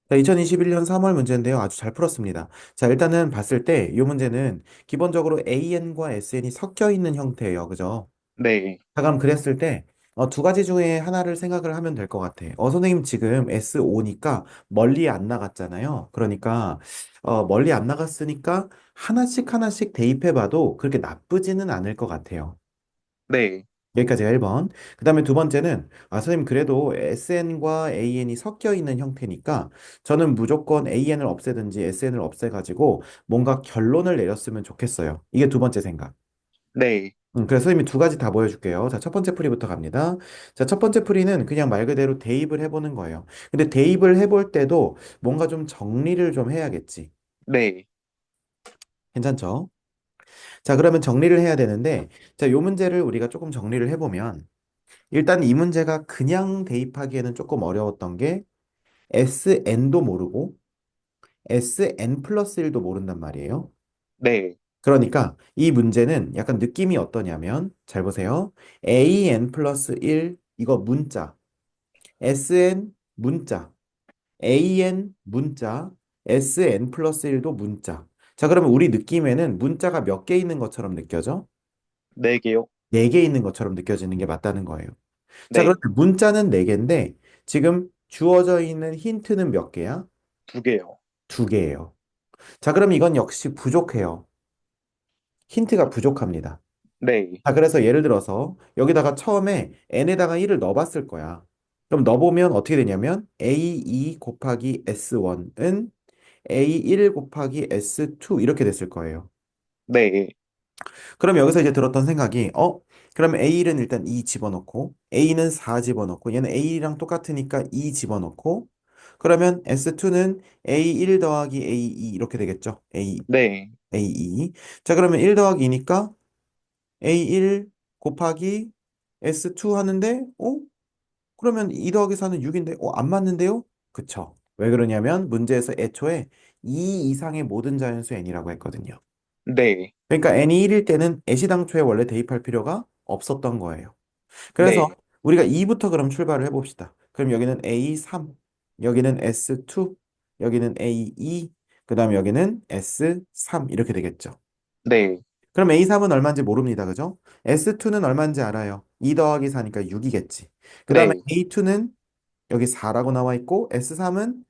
자, 2021년 3월 문제인데요. 아주 잘 풀었습니다. 자, 일단은 봤을 때 이 문제는 기본적으로 AN과 SN이 섞여 있는 형태예요. 그죠? 네, 자, 그럼 그랬을 때 두 가지 중에 하나를 생각을 하면 될 것 같아. 선생님 지금 S5니까 멀리 안 나갔잖아요. 그러니까 멀리 안 나갔으니까 하나씩 하나씩 대입해 봐도 그렇게 나쁘지는 않을 것 같아요. 네, 여기까지가 1번. 그 다음에 두 번째는, 선생님, 그래도 SN과 AN이 섞여 있는 형태니까 저는 무조건 AN을 없애든지 SN을 없애가지고 뭔가 결론을 내렸으면 좋겠어요. 이게 두 번째 생각. 네, 그래서 선생님이 두 가지 다 보여줄게요. 자, 첫 번째 풀이부터 갑니다. 자, 첫 번째 풀이는 그냥 말 그대로 대입을 해보는 거예요. 근데 대입을 해볼 때도 뭔가 좀 정리를 좀 해야겠지. 네, 괜찮죠? 자, 그러면 정리를 해야 되는데, 자, 요 문제를 우리가 조금 정리를 해보면, 일단 이 문제가 그냥 대입하기에는 조금 어려웠던 게 SN도 모르고 SN 플러스 1도 모른단 말이에요. 네, 그러니까 이 문제는 약간 느낌이 어떠냐면 잘 보세요. AN 플러스 1 이거 문자, SN 문자, AN 문자, SN 플러스 1도 문자. 자, 그러면 우리 느낌에는 문자가 몇 개 있는 것처럼 느껴져? 네 개요. 네 개 있는 것처럼 느껴지는 게 맞다는 거예요. 자, 그런데 네, 문자는 네개인데 지금 주어져 있는 힌트는 몇 개야? 두 개요. 두 개예요. 자, 그럼 이건 역시 부족해요. 힌트가 부족합니다. 네, 자, 그래서 예를 들어서 여기다가 처음에 n에다가 1을 넣어봤을 거야. 그럼 넣어보면 어떻게 되냐면 A2 곱하기 S1은 A1 곱하기 S2 이렇게 됐을 거예요. 네, 그럼 여기서 이제 들었던 생각이, 그러면 A1은 일단 2 집어넣고, A는 4 집어넣고, 얘는 A1이랑 똑같으니까 2 집어넣고, 그러면 S2는 A1 더하기 A2 이렇게 되겠죠? 네, A2. 자, 그러면 1 더하기 2니까 A1 곱하기 S2 하는데, 그러면 2 더하기 4는 6인데, 안 맞는데요? 그쵸. 왜 그러냐면 문제에서 애초에 2 이상의 모든 자연수 n이라고 했거든요. 네, 그러니까 n이 1일 때는 애시당초에 원래 대입할 필요가 없었던 거예요. 그래서 네, 우리가 2부터 그럼 출발을 해봅시다. 그럼 여기는 A3, 여기는 S2, 여기는 A2, 그 다음에 여기는 S3 이렇게 되겠죠. 네, 그럼 A3은 얼마인지 모릅니다. 그죠? S2는 얼마인지 알아요. 2 더하기 4니까 6이겠지. 그 다음에 네, A2는 여기 4라고 나와 있고 S3은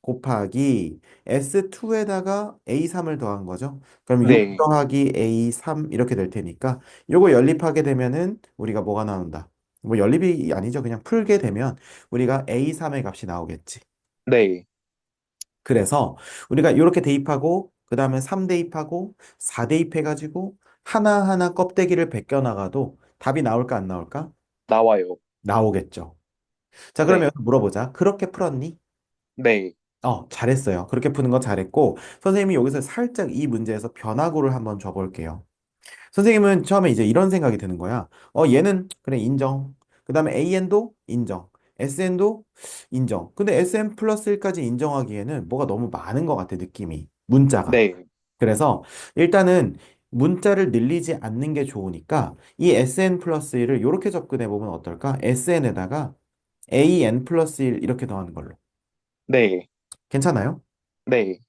곱하기 S2에다가 A3을 더한 거죠. 그럼 6 네, 더하기 A3 이렇게 될 테니까 요거 연립하게 되면은 우리가 뭐가 나온다. 뭐 연립이 아니죠. 그냥 풀게 되면 우리가 A3의 값이 나오겠지. 네. 그래서 우리가 이렇게 대입하고 그 다음에 3 대입하고 4 대입해가지고 하나하나 껍데기를 벗겨 나가도 답이 나올까 안 나올까? 나와요. 나오겠죠. 자, 그러면 네, 여기서 물어보자. 그렇게 풀었니? 네, 잘했어요. 그렇게 푸는 거 잘했고, 선생님이 여기서 살짝 이 문제에서 변화구를 한번 줘볼게요. 선생님은 처음에 이제 이런 생각이 드는 거야. 얘는, 그래, 인정. 그 다음에 AN도 인정. SN도 인정. 근데 SN 플러스 1까지 인정하기에는 뭐가 너무 많은 것 같아, 느낌이. 문자가. 네, 그래서 일단은 문자를 늘리지 않는 게 좋으니까 이 SN 플러스 1을 이렇게 접근해 보면 어떨까? SN에다가 AN 플러스 1 이렇게 더하는 걸로. 네, 괜찮아요? 네,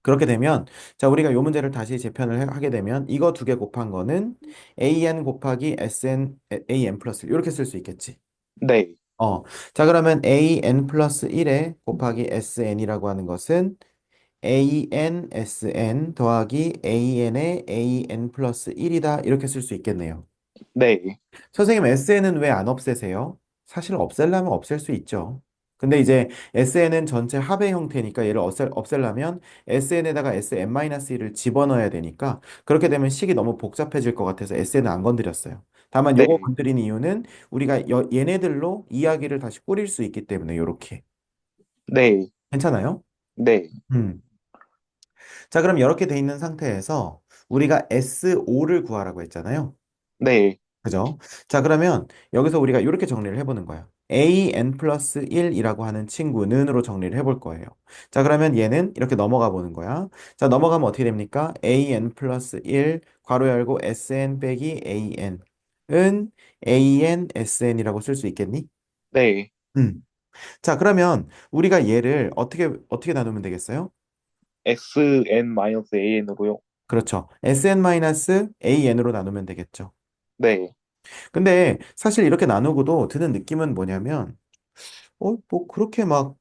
그렇게 되면 자 우리가 요 문제를 다시 재편을 하게 되면 이거 두 개 곱한 거는 an 곱하기 sn an 플러스 이렇게 쓸 수 있겠지. 네, 어. 자 그러면 an 플러스 1에 곱하기 sn이라고 하는 것은 an sn 더하기 an의 an 플러스 1이다 이렇게 쓸 수 있겠네요. 네, 선생님, SN은 왜 안 없애세요? 사실 없애려면 없앨 수 있죠. 근데 이제 SN은 전체 합의 형태니까 얘를 없애려면 SN에다가 SN-1을 집어넣어야 되니까 그렇게 되면 식이 너무 복잡해질 것 같아서 SN은 안 건드렸어요. 다만 요거 네, 건드린 이유는 우리가 얘네들로 이야기를 다시 꾸릴 수 있기 때문에 요렇게. 네, 괜찮아요? 네, 음. 자, 그럼 이렇게 돼 있는 상태에서 우리가 SO를 구하라고 했잖아요. 네, 그죠? 자, 그러면 여기서 우리가 이렇게 정리를 해보는 거야. an 플러스 1이라고 하는 친구는으로 정리를 해볼 거예요. 자, 그러면 얘는 이렇게 넘어가 보는 거야. 자, 넘어가면 어떻게 됩니까? an 플러스 1, 괄호 열고 sn 빼기 an은 an sn이라고 쓸 수 있겠니? 네, 음. 자, 그러면 우리가 얘를 어떻게 나누면 되겠어요? SN-AN으로요. 그렇죠. Sn-AN으로 나누면 되겠죠. 네, 근데 사실 이렇게 나누고도 드는 느낌은 뭐냐면, 뭐 그렇게 막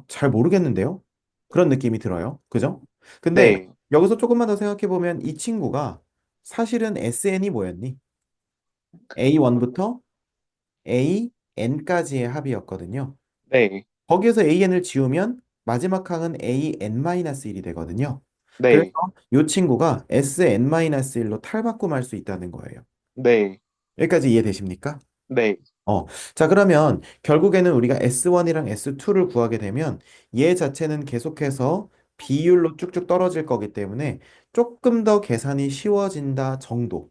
잘 모르겠는데요? 그런 느낌이 들어요. 그죠? 근데 네, 여기서 조금만 더 생각해 보면 이 친구가 사실은 SN이 뭐였니? A1부터 AN까지의 합이었거든요. 네, 거기에서 AN을 지우면 마지막 항은 AN-1이 되거든요. 그래서 네, 이 친구가 SN-1로 탈바꿈할 수 있다는 거예요. 네, 여기까지 이해되십니까? 네, 어, 자, 그러면 결국에는 우리가 S1이랑 S2를 구하게 되면 얘 자체는 계속해서 비율로 쭉쭉 떨어질 거기 때문에 조금 더 계산이 쉬워진다 정도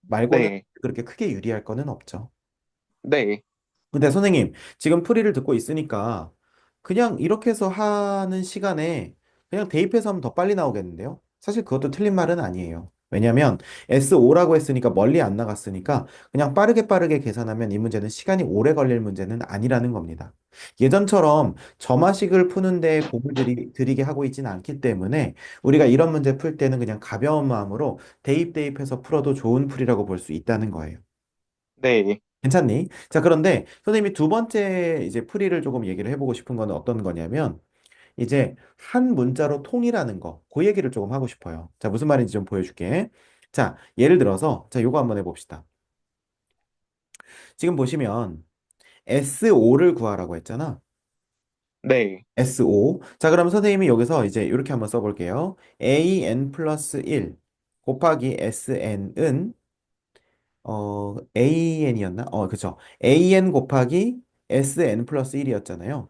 말고는 네, 그렇게 크게 유리할 거는 없죠. 네, 근데 선생님, 지금 풀이를 듣고 있으니까 그냥 이렇게 해서 하는 시간에 그냥 대입해서 하면 더 빨리 나오겠는데요? 사실 그것도 틀린 말은 아니에요. 왜냐면 S5라고 했으니까 멀리 안 나갔으니까 그냥 빠르게 빠르게 계산하면 이 문제는 시간이 오래 걸릴 문제는 아니라는 겁니다. 예전처럼 점화식을 푸는데 공을 들이게 하고 있지는 않기 때문에 우리가 이런 문제 풀 때는 그냥 가벼운 마음으로 대입해서 풀어도 좋은 풀이라고 볼 수 있다는 거예요. 네, 괜찮니? 자, 그런데 선생님이 두 번째 이제 풀이를 조금 얘기를 해보고 싶은 건 어떤 거냐면 이제 한 문자로 통일하는 거, 그 얘기를 조금 하고 싶어요. 자, 무슨 말인지 좀 보여줄게. 자, 예를 들어서 자, 요거 한번 해봅시다. 지금 보시면 SO를 구하라고 했잖아. 네, SO. 자, 그럼 선생님이 여기서 이제 이렇게 한번 써볼게요. AN 플러스 1 곱하기 SN은 AN이었나? 그쵸. AN 곱하기 SN 플러스 1이었잖아요.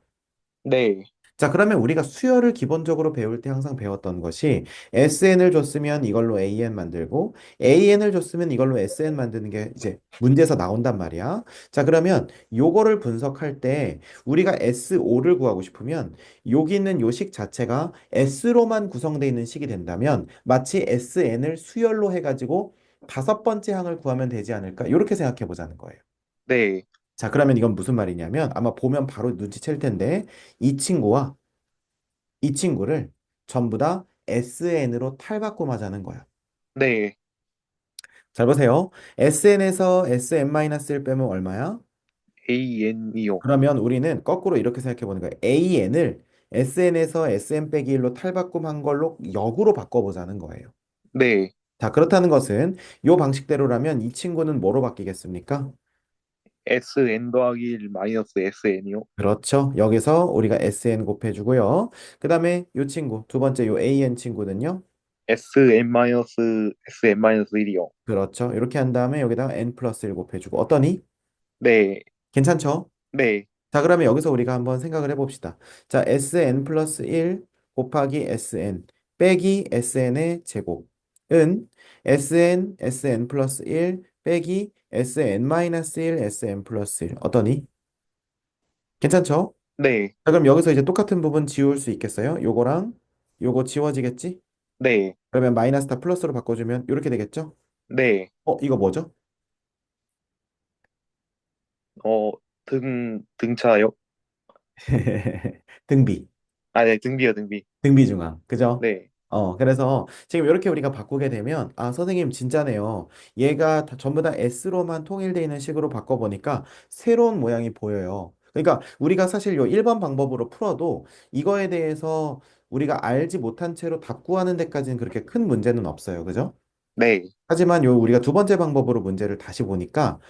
네, 자, 그러면 우리가 수열을 기본적으로 배울 때 항상 배웠던 것이 SN을 줬으면 이걸로 AN 만들고 AN을 줬으면 이걸로 SN 만드는 게 이제 문제에서 나온단 말이야. 자, 그러면 요거를 분석할 때 우리가 SO를 구하고 싶으면 여기 있는 요 식 자체가 S로만 구성되어 있는 식이 된다면 마치 SN을 수열로 해가지고 다섯 번째 항을 구하면 되지 않을까? 이렇게 생각해 보자는 거예요. 네, 자, 그러면 이건 무슨 말이냐면 아마 보면 바로 눈치챌 텐데 이 친구와 이 친구를 전부 다 SN으로 탈바꿈하자는 거야. 네, 잘 보세요. SN에서 SN-1을 빼면 얼마야? AN이요. 그러면 우리는 거꾸로 이렇게 생각해 보는 거야. AN을 SN에서 SN 빼기 1로 탈바꿈한 걸로 역으로 바꿔보자는 거예요. 네, 자, 그렇다는 것은 이 방식대로라면 이 친구는 뭐로 바뀌겠습니까? SN 더하기 1 마이너스 SN이요. 그렇죠. 여기서 우리가 SN 곱해주고요. 그 다음에 이 친구, 두 번째 이 AN 친구는요. SN 마이너스 SN 마이너스 1이요. 그렇죠. 이렇게 한 다음에 여기다가 N 플러스 1 곱해주고 어떠니? 네, 괜찮죠? 네, 자, 그러면 여기서 우리가 한번 생각을 해봅시다. 자, Sn 플러스 1 곱하기 Sn 빼기 Sn의 제곱은 Sn 플러스 1 빼기 Sn 마이너스 1 Sn 플러스 1 어떠니? 괜찮죠? 네, 자, 그럼 여기서 이제 똑같은 부분 지울 수 있겠어요? 요거랑 요거 지워지겠지? 네, 그러면 마이너스 다 플러스로 바꿔주면 이렇게 되겠죠? 네. 이거 뭐죠? 어, 등차요? 등비. 네, 등비요, 등비. 등비중앙. 그죠? 네, 그래서 지금 이렇게 우리가 바꾸게 되면, 아, 선생님 진짜네요. 얘가 전부 다 S로만 통일되어 있는 식으로 바꿔보니까 새로운 모양이 보여요. 그러니까 우리가 사실 요 1번 방법으로 풀어도 이거에 대해서 우리가 알지 못한 채로 답 구하는 데까지는 그렇게 큰 문제는 없어요. 그죠? 네, 하지만 요 우리가 두 번째 방법으로 문제를 다시 보니까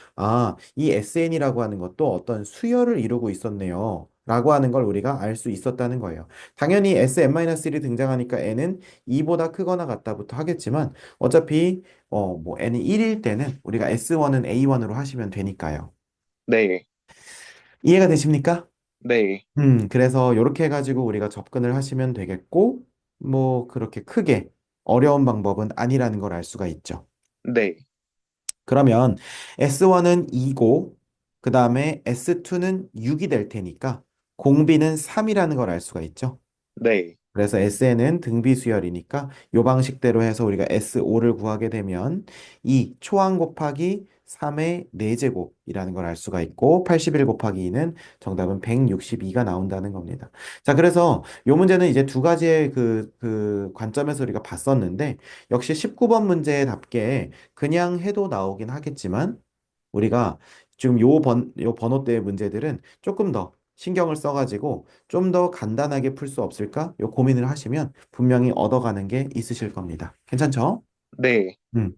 이 SN이라고 하는 것도 어떤 수열을 이루고 있었네요. 라고 하는 걸 우리가 알 수 있었다는 거예요. 당연히 Sn-1이 등장하니까 n은 2보다 크거나 같다부터 하겠지만 어차피 뭐 n이 1일 때는 우리가 S1은 A1으로 하시면 되니까요. 네, 이해가 되십니까? 네, 그래서 이렇게 해가지고 우리가 접근을 하시면 되겠고 뭐 그렇게 크게 어려운 방법은 아니라는 걸 알 수가 있죠. 네, 그러면 S1은 2고, 그 다음에 S2는 6이 될 테니까 공비는 3이라는 걸 알 수가 있죠. 네, 그래서 SN은 등비 수열이니까 이 방식대로 해서 우리가 SO를 구하게 되면 2 초항 곱하기 3의 4제곱이라는 걸 알 수가 있고 81 곱하기 2는 정답은 162가 나온다는 겁니다. 자, 그래서 이 문제는 이제 두 가지의 그 관점에서 우리가 봤었는데 역시 19번 문제답게 그냥 해도 나오긴 하겠지만 우리가 지금 요 번호대의 문제들은 조금 더 신경을 써가지고 좀 더 간단하게 풀 수 없을까? 요 고민을 하시면 분명히 얻어가는 게 있으실 겁니다. 괜찮죠? 네. 음.